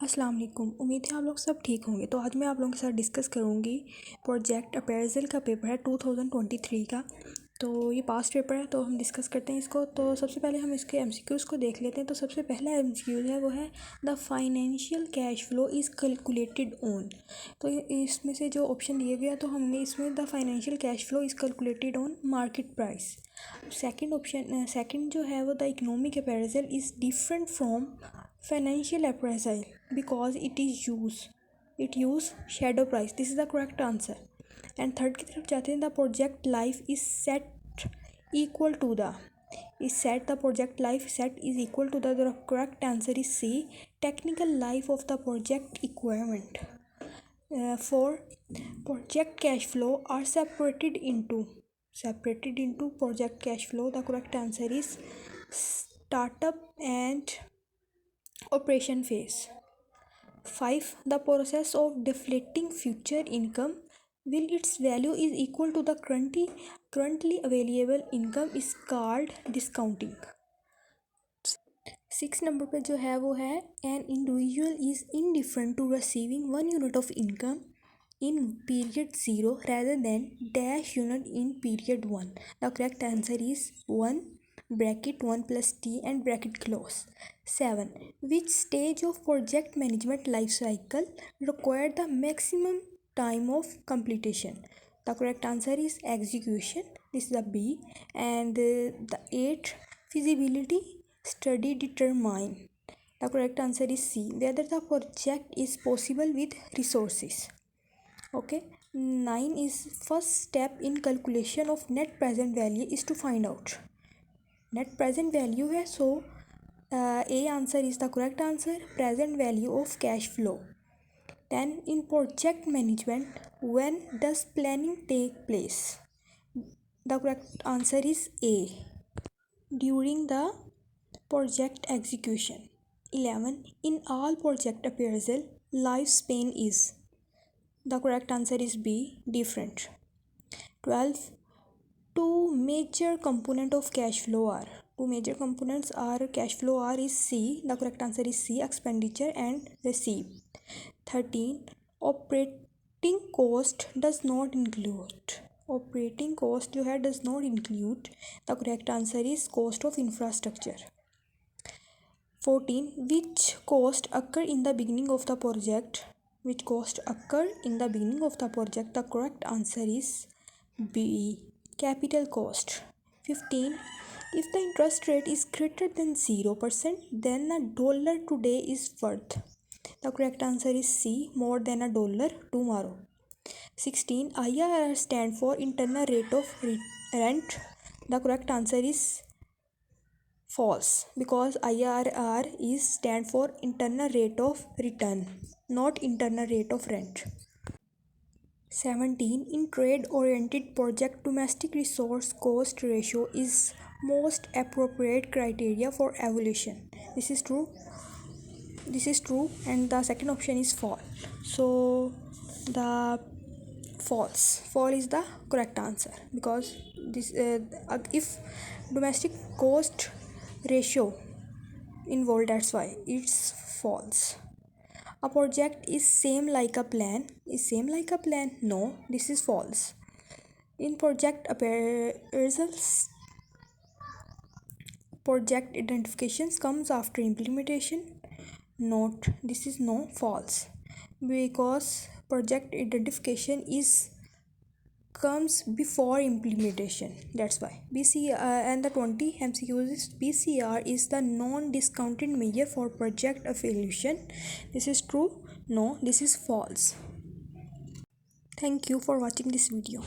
अस्सलाम वालेकुम। उम्मीद है आप लोग सब ठीक होंगे। तो आज मैं आप लोगों के साथ डिस्कस करूँगी प्रोजेक्ट अपेरेज़ल का पेपर है 2023 का। तो ये पास्ट पेपर है, तो हम डिस्कस करते हैं इसको। तो सबसे पहले हम इसके एमसीक्यूज़ को देख लेते हैं। तो सबसे पहला एमसीक्यू है वो है the financial cash flow is calculated on. तो इसमें से जो ऑप्शन दिए गया, तो हमने इसमें the financial cash flow is calculated on market price. Second जो है वो the economic appraisal is different from financial appraisal because it use shadow price. This is the correct answer. And third की तरफ जाते हैं, the project life is set equal to the the project life set is equal to the correct answer is C, technical life of the project equipment. Four, project cash flow are separated into project cash flow. The correct answer is startup and operation phase. 5. The process of deflating future income will its value is equal to the currently available income is called discounting. 6 number पे जो है वो है an individual is indifferent to receiving 1 unit of income in period 0 rather than dash unit in period 1. The correct answer is 1 bracket 1 plus t and bracket close. 7. Which stage of project management life cycle required the maximum time of completion? The correct answer is execution. This is a B. And the 8, feasibility study determine. The correct answer is C, whether the project is possible with resources. Okay. 9 is first step in calculation of net present value is to find out net present value है. So A answer is the correct answer, present value of cash flow. 10, in project management, when does planning take place? The correct answer is A, during the project execution. 11, in all project appraisal, lifespan is. The correct answer is B, different. 12, two major component of cash flow are. Two major components are cash flow are is C. The correct answer is C, expenditure and receive. 13, operating cost does not include. Operating cost जो है does not include. The correct answer is cost of infrastructure. 14, which cost occur in the beginning of the project? Which cost occur in the beginning of the project? The correct answer is B, capital cost. 15, if the interest rate is greater than 0%, then a dollar today is worth. The correct answer is C, more than a dollar tomorrow. 16, IRR stand for internal rate of rent. The correct answer is false, because IRR is stand for internal rate of return, not internal rate of rent. 17, in trade oriented project, domestic resource cost ratio is most appropriate criteria for evaluation. This is true, and the second option is false. So the false is the correct answer, because this if domestic cost ratio involved, that's why it's false. A project is same like a plan. No, this is false. In project appraisals, project identifications comes after implementation. Not, this is no, false, because project identification is comes before implementation, that's why. And the 20 MCQs is BCR is the non-discounted measure for project evaluation. This is true. No, this is false. Thank you for watching this video.